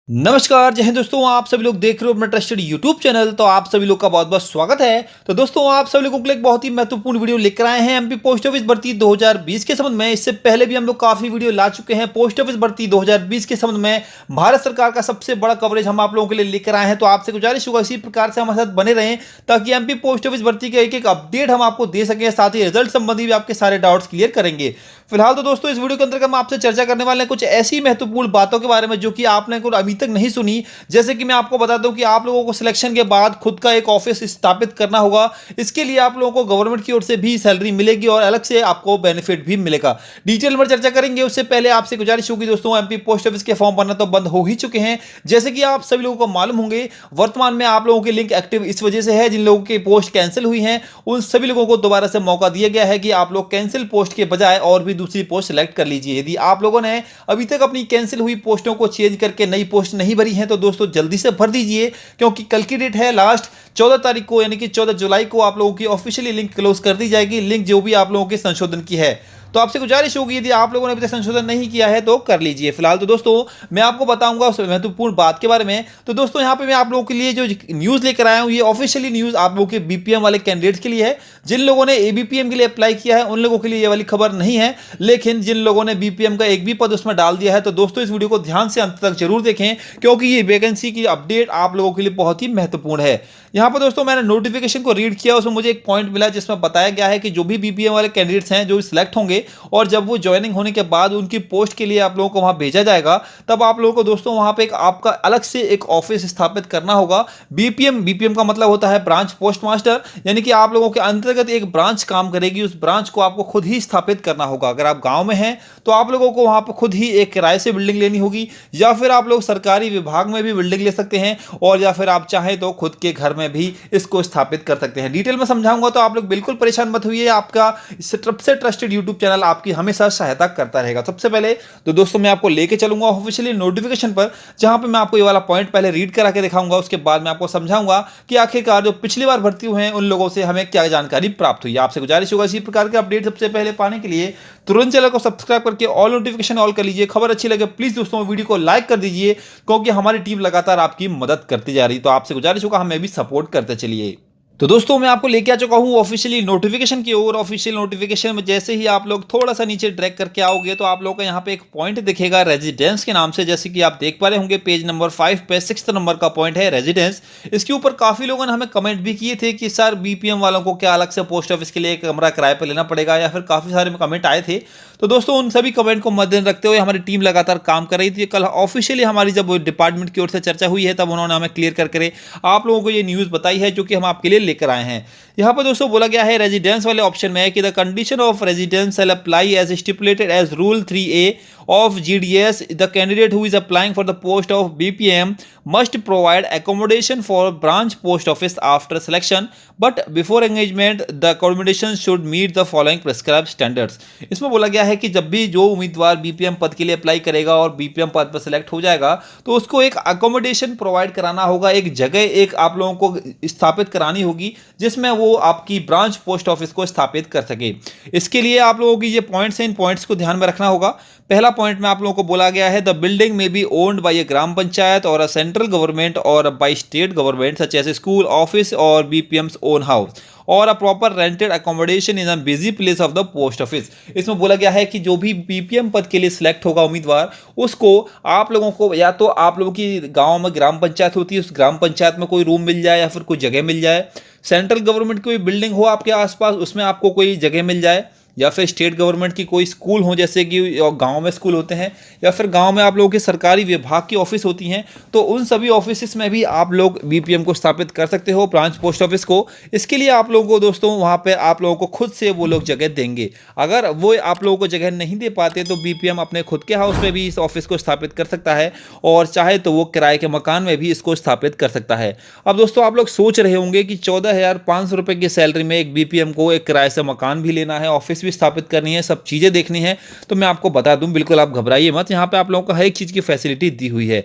नमस्कार, जय हिंद दोस्तों। आप सभी लोग देख रहे हो अपना ट्रस्टेड यूट्यूब चैनल। तो आप सभी लोग का बहुत बहुत स्वागत है। तो दोस्तों, आप सभी लोगों के लिए एक बहुत ही महत्वपूर्ण वीडियो लेकर आए हैं एमपी पोस्ट ऑफिस भर्ती 2020 के संबंध में। इससे पहले भी हम लोग काफी वीडियो ला चुके हैं पोस्ट ऑफिस भर्ती 2020 के संबंध में। भारत सरकार का सबसे बड़ा कवरेज हम आप लोगों के लिए लेकर आए हैं। तो आपसे गुजारिश होगा इसी प्रकार से हमारे साथ बने रहें, ताकि एमपी पोस्ट ऑफिस भर्ती के एक एक अपडेट हम आपको दे सकें। साथ ही रिजल्ट संबंधी भी आपके सारे डाउट्स क्लियर करेंगे। फिलहाल तो दोस्तों, इस वीडियो के अंतर्गत हम आपसे चर्चा करने वाले हैं कुछ ऐसी महत्वपूर्ण बातों के बारे में जो कि आपने अभी तक नहीं सुनी। जैसे कि मैं आपको बता दूं कि आप लोगों को सिलेक्शन के बाद खुद का एक ऑफिस स्थापित करना होगा। इसके लिए आप लोगों को गवर्नमेंट की ओर से भी सैलरी मिलेगी और अलग से आपको बेनिफिट भी मिलेगा। डिटेल में चर्चा करेंगे। उससे पहले आपसे गुजारिश होगी दोस्तों, एमपी पोस्ट ऑफिस के फॉर्म भरना तो बंद हो ही चुके हैं। जैसे कि आप सभी लोगों को मालूम होंगे, वर्तमान में आप लोगों के लिंक एक्टिव इस वजह से है, जिन लोगों की पोस्ट कैंसिल हुई है उन सभी लोगों को दोबारा से मौका दिया गया है कि आप लोग कैंसिल पोस्ट के बजाय और भी दूसरी पोस्ट सेलेक्ट कर लीजिए। यदि आप लोगों ने अभी तक अपनी कैंसिल हुई पोस्टों को चेंज करके नई पोस्ट नहीं भरी है तो दोस्तों जल्दी से भर दीजिए, क्योंकि कल की डेट है लास्ट 14 तारीख को, यानी कि 14 जुलाई को आप लोगों की ऑफिशियली लिंक क्लोज कर दी जाएगी। लिंक जो भी आप लोगों के संशोधन की है, तो आपसे गुजारिश होगी यदि आप लोगों ने अभी तक संशोधन नहीं किया है तो कर लीजिए। फिलहाल तो दोस्तों, मैं आपको बताऊंगा उस महत्वपूर्ण बात के बारे में। तो दोस्तों, यहाँ पे मैं आप लोगों के लिए जो न्यूज़ लेकर आया हूँ, ये ऑफिशियली न्यूज़ आप लोगों के बीपीएम वाले कैंडिडेट्स के लिए है। जिन लोगों ने एबीपीएम के लिए अप्लाई किया है उन लोगों के लिए ये वाली खबर नहीं है, लेकिन जिन लोगों ने बीपीएम का एक भी पद उसमें डाल दिया है, तो दोस्तों इस वीडियो को ध्यान से अंत तक जरूर देखें, क्योंकि ये वैकेंसी की अपडेट आप लोगों के लिए बहुत ही महत्वपूर्ण है। यहाँ पर दोस्तों, मैंने नोटिफिकेशन को रीड किया, उसमें मुझे एक पॉइंट मिला जिसमें बताया गया है कि जो भी बीपीएम वाले कैंडिडेट्स हैं जो सिलेक्ट होंगे और जब वो ज्वाइनिंग होने के बाद उनकी पोस्ट के लिए आप लोगों को वहां भेजा जाएगा, तब आप लोगों को दोस्तों वहां पे एक आपका अलग से एक ऑफिस स्थापित करना होगा। बीपीएम का मतलब होता है ब्रांच पोस्ट मास्टर, यानी कि आप लोगों के अंतर्गत एक ब्रांच काम करेगी। उस ब्रांच को आपको खुद ही स्थापित करना होगा। अगर आप गांव में हैं तो आप लोगों को वहां पर खुद ही एक किराए से बिल्डिंग लेनी होगी, या फिर आप लोग सरकारी विभाग में भी बिल्डिंग ले सकते हैं, और या फिर आप चाहें तो खुद के घर में भी इसको स्थापित कर सकते हैं। डिटेल में समझाऊंगा, तो आप लोग बिल्कुल परेशान मत होइए। आपका सबसे ट्रस्टेड यूट्यूब चैनल आपकी हमेशा सहायता करता रहेगा। सबसे पहले तो दोस्तों, मैं आपको लेके चलूंगा ऑफिशियली नोटिफिकेशन पर, जहां पे मैं आपको ये वाला पॉइंट पहले रीड करा के दिखाऊंगा। उसके बाद मैं आपको समझाऊंगा कि आखिरकार जो पिछली बार भर्ती हुए हैं उन लोगों से हमें क्या जानकारी प्राप्त हुई है। आपसे गुजारिश होगा इसी प्रकार के अपडेट सबसे पहले पाने के लिए तुरंत चैनल को सब्सक्राइब करके ऑल नोटिफिकेशन ऑल कर लीजिए। खबर अच्छी लगे प्लीज दोस्तों वीडियो को लाइक कर दीजिए, क्योंकि हमारी टीम लगातार आपकी मदद करती जा रही है। तो आपसे गुजारिश होगा हमें भी सपोर्ट करते चलिए। तो दोस्तों, मैं आपको लेके आ चुका हूं ऑफिशियली नोटिफिकेशन की ओर। ऑफिशियल नोटिफिकेशन में जैसे ही आप लोग थोड़ा सा नीचे ड्रैग करके आओगे तो आप लोग को यहाँ पे एक पॉइंट दिखेगा रेजिडेंस के नाम से। जैसे कि आप देख पा रहे होंगे पेज नंबर 5 पे 6 नंबर का पॉइंट है रेजिडेंस। इसके ऊपर काफी लोगों ने हमें कमेंट भी किए थे कि सर बीपीएम वालों को क्या अलग से पोस्ट ऑफिस के लिए एक कमरा किराए पर लेना पड़ेगा, या फिर काफी सारे कमेंट आए थे। तो दोस्तों, उन सभी कमेंट को मद्देनजर रखते हुए हमारी टीम लगातार काम कर रही थी। कल ऑफिशियली हमारी जब डिपार्टमेंट की ओर से चर्चा हुई है, तब उन्होंने हमें क्लियर करके आप लोगों को ये न्यूज़ बताई है, जो कि हम आपके लिए लेकर आए हैं। यहाँ पर दोस्तों बोला गया है रेजिडेंस वाले ऑप्शन में है कि the condition of residence shall apply as stipulated as rule 3A of GDS. The candidate who is applying for the post of BPM must provide accommodation for branch post office after selection, but before engagement the accommodation should meet the following prescribed standards. इसमें बोला गया है कि जब भी जो उम्मीदवार BPM पद के लिए अप्लाई करेगा और बीपीएम पद पर सिलेक्ट हो जाएगा, तो उसको एक अकोमोडेशन प्रोवाइड कराना होगा, एक जगह एक आप लोगों को स्थापित करानी होगी जिसमें वो आपकी ब्रांच पोस्ट ऑफिस को स्थापित कर सके। इसके लिए आप लोगों की ये पॉइंट्स हैं, इन पॉइंट्स को ध्यान में रखना होगा। पहला पॉइंट में आप लोगों को बोला गया है the building may be owned by a gram panchayat or a central government or by state government such as school office or BPMs own house or a proper rented accommodation in a busy place of the post office. इसमें बोला गया है कि जो भी BPM पद के लिए सिलेक्ट होगा उम्मीदवार, उसको आप लोगों को या तो आप लोगों की गांव में ग्राम पंचायत होती है, उस ग्राम पंचायत में कोई रूम मिल जाए या फिर कोई जगह मिल जाए, सेंट्रल गवर्नमेंट की कोई बिल्डिंग हो आपके आसपास उसमें आपको कोई जगह मिल जाए, या फिर स्टेट गवर्नमेंट की कोई स्कूल हो, जैसे कि गांव में स्कूल होते हैं, या फिर गांव में आप लोगों की सरकारी विभाग की ऑफिस होती हैं, तो उन सभी ऑफिस में भी आप लोग बीपीएम को स्थापित कर सकते हो, ब्रांच पोस्ट ऑफिस को। इसके लिए आप लोगों को दोस्तों वहां पे आप लोगों को खुद से वो लोग जगह देंगे। अगर वो आप लोगों को जगह नहीं दे पाते तो बीपीएम अपने खुद के हाउस में भी इस ऑफिस को स्थापित कर सकता है, और चाहे तो वो किराए के मकान में भी इसको स्थापित कर सकता है। अब दोस्तों, आप लोग सोच रहे होंगे कि 14,500 रुपये की सैलरी में एक बीपीएम को एक किराए से मकान भी लेना है, ऑफिस भी स्थापित करनी है, सब चीज़ें देखनी है। तो मैं आपको बता दूं, बिल्कुल आप घबराइए मत, यहाँ पे आप लोगों को हर एक चीज़ की फैसिलिटी दी हुई है।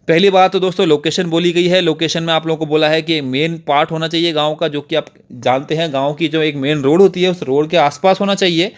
पहली बात तो दोस्तों लोकेशन बोली गई है। लोकेशन में आप लोगों को बोला है कि मेन पार्ट होना चाहिए गांव का, जो कि आप जानते हैं गांव की जो एक मेन रोड होती है उस रोड के आसपास होना चाहिए।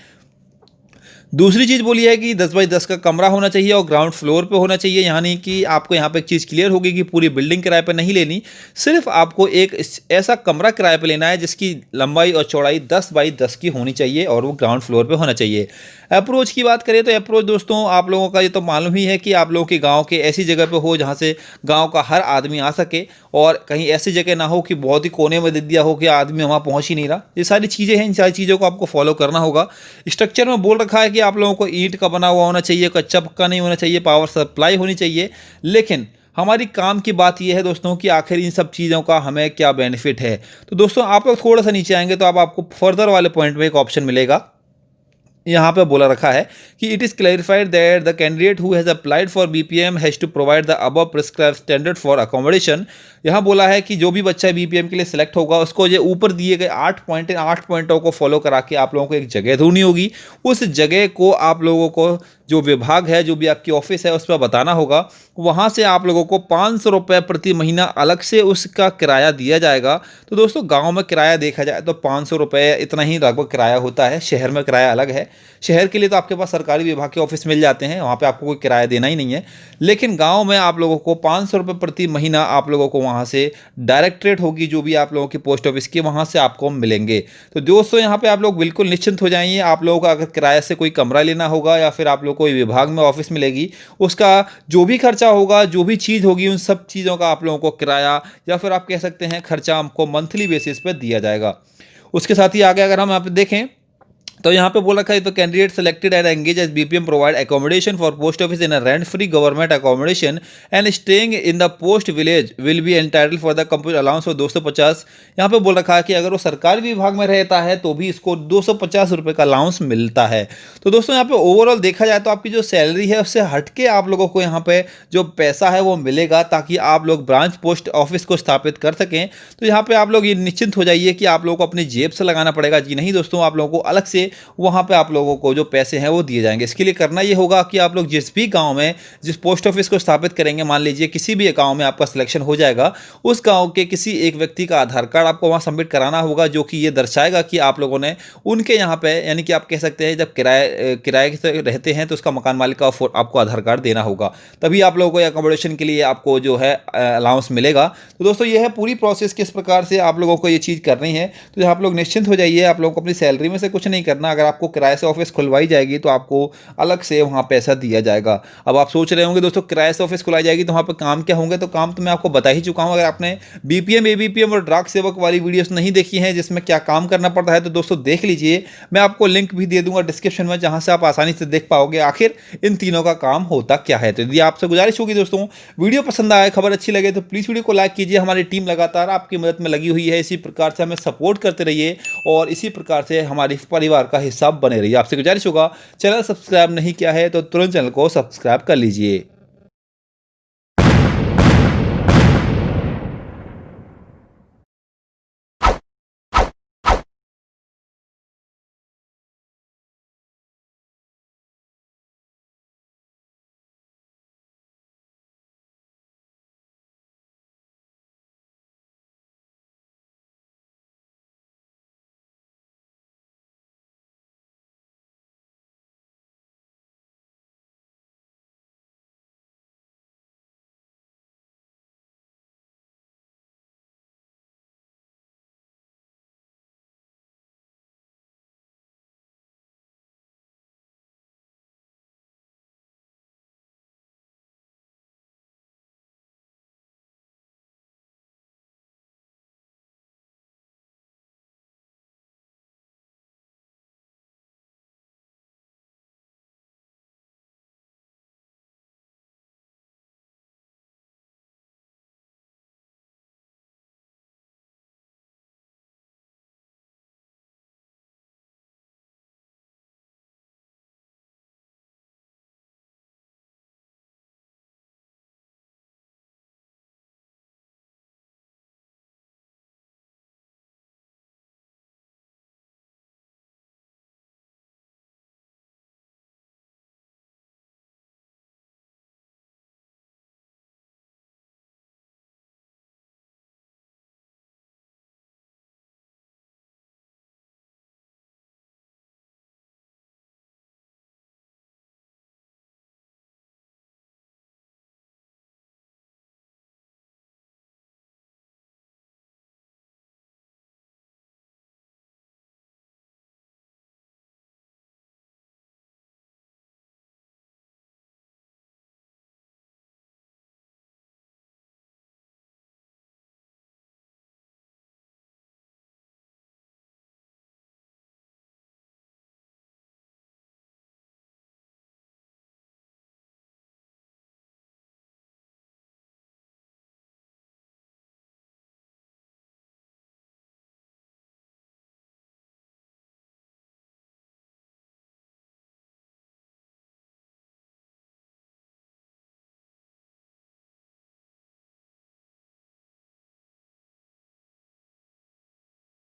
दूसरी चीज़ बोली है कि 10 बाई 10 का कमरा होना चाहिए और ग्राउंड फ्लोर पे होना चाहिए। यहाँ नहीं कि आपको यहाँ पे एक चीज़ क्लियर होगी कि पूरी बिल्डिंग किराए पे नहीं लेनी, सिर्फ आपको एक ऐसा कमरा किराए पे लेना है जिसकी लंबाई और चौड़ाई 10 बाई 10 की होनी चाहिए और वो ग्राउंड फ्लोर पे होना चाहिए। अप्रोच की बात करें तो अप्रोच दोस्तों आप लोगों का ये तो मालूम ही है कि आप लोगों के गाँव के ऐसी जगह पे हो जहाँ से गाँव का हर आदमी आ सके, और कहीं ऐसी जगह ना हो कि बहुत ही कोने में दे दिया हो कि आदमी वहाँ पहुँच ही नहीं रहा। ये सारी चीज़ें हैं, इन सारी चीज़ों को आपको फॉलो करना होगा। स्ट्रक्चर में बोल रखा है कि आप लोगों को ईंट का बना हुआ होना चाहिए, कच्चा पक्का नहीं होना चाहिए, पावर सप्लाई होनी चाहिए। लेकिन हमारी काम की बात यह है दोस्तों कि आखिर इन सब चीज़ों का हमें क्या बेनिफिट है। तो दोस्तों आप लोग थोड़ा सा नीचे आएंगे तो अब आपको फर्दर वाले पॉइंट में एक ऑप्शन मिलेगा। यहाँ पे बोला रखा है कि it is clarified that the candidate who has applied for BPM has to provide the above prescribed standard for accommodation. यहाँ बोला है कि जो भी बच्चा बीपीएम के लिए सिलेक्ट होगा उसको ये ऊपर दिए गए 8 पॉइंटों को फॉलो करा के आप लोगों को एक जगह ढूंढनी होगी। उस जगह को आप लोगों को जो विभाग है, जो भी आपकी ऑफिस है, उस पर बताना होगा। वहाँ से आप लोगों को 500 रुपये प्रति महीना अलग से उसका किराया दिया जाएगा। तो दोस्तों गांव में किराया देखा जाए तो 500 रुपये इतना ही लगभग किराया होता है। शहर में किराया अलग है। शहर के लिए तो आपके पास सरकारी विभाग के ऑफिस मिल जाते हैं, वहाँ पे आपको कोई किराया देना ही नहीं है। लेकिन गांव में आप लोगों को 500 रुपये प्रति महीना आप लोगों को वहाँ से डायरेक्ट रेट होगी, जो भी आप लोगों की पोस्ट ऑफिस की, वहाँ से आपको मिलेंगे। तो दोस्तों यहाँ पे आप लोग बिल्कुल निश्चिंत हो जाइए। आप लोगों का अगर किराए से कोई कमरा लेना होगा या फिर आप लोग कोई विभाग में ऑफिस मिलेगी, उसका जो भी खर्चा होगा, जो भी चीज़ होगी, उन सब चीज़ों का आप लोगों को किराया या फिर आप कह सकते हैं खर्चा हमको मंथली बेसिस पर दिया जाएगा। उसके साथ ही आगे अगर हम यहाँ पे देखें तो यहाँ पे बोल रखा है तो candidate selected and engage as BPM provide accommodation for post office in a rent free government accommodation and staying in the post village will be entitle for the complete allowance for 250। यहाँ पे बोल रखा है कि अगर वो सरकारी विभाग में रहता है तो भी इसको 250 रुपये का अलाउंस मिलता है। तो दोस्तों यहाँ पे ओवरऑल देखा जाए तो आपकी जो सैलरी है उससे हटके आप लोगों को यहाँ पे जो पैसा है वो मिलेगा, ताकि आप लोग ब्रांच पोस्ट ऑफिस को स्थापित कर सकें। तो यहाँ पे आप लोग ये निश्चिंत हो जाइए कि आप लोगों को अपनी जेब से लगाना पड़ेगा जी नहीं दोस्तों, आप लोगों को अलग से वहाँ पे आप लोगों को जो पैसे हैं वो दिए जाएंगे। इसके लिए करना ये होगा कि आप लोग जिस भी गांव में जिस पोस्ट ऑफिस को स्थापित करेंगे, मान लीजिए किसी भी गांव में आपका सिलेक्शन हो जाएगा, उस गांव के किसी एक व्यक्ति का आधार कार्ड आपको वहाँ सबमिट कराना होगा, जो कि ये दर्शाएगा कि आप लोगों ने उनके यहाँ पे, यानी कि आप कह सकते हैं जब किराए से रहते हैं तो उसका मकान मालिक का आपको आधार कार्ड देना होगा, तभी आप लोगों को अकोमोडेशन के लिए आपको जो है अलाउंस मिलेगा। तो दोस्तों ये है पूरी प्रोसेस, किस प्रकार से आप लोगों को ये चीज़ करनी है। तो आप लोग निश्चिंत हो जाइए, आप लोगों को अपनी सैलरी में से कुछ नहीं करना। अगर आपको किराए से ऑफिस खुलवाई जाएगी तो आपको अलग से वहाँ पैसा दिया जाएगा। अब आप सोच रहे होंगे दोस्तों किराए से ऑफिस खुलाई जाएगी तो वहाँ पे काम क्या होंगे, तो काम तो मैं आपको बता ही चुका हूँ। अगर आपने बीपीएम, एबीपीएम और डाक सेवक वाली वीडियोस नहीं देखी हैं जिसमें क्या काम करना पड़ता है, तो दोस्तों देख लीजिए। मैं आपको लिंक भी दे दूंगा डिस्क्रिप्शन में, जहाँ से आप आसानी से देख पाओगे आखिर इन तीनों का काम होता क्या है। तो यदि आपसे गुजारिश होगी दोस्तों, वीडियो पसंद आए, खबर अच्छी लगे तो प्लीज़ वीडियो को लाइक कीजिए। हमारी टीम लगातार आपकी मदद में लगी हुई है, इसी प्रकार से हमें सपोर्ट करते रहिए और इसी प्रकार से हमारे परिवार का हिस्सा बने रहिए। आपसे गुजारिश होगा, चैनल सब्सक्राइब नहीं किया है तो तुरंत चैनल को सब्सक्राइब कर लीजिए।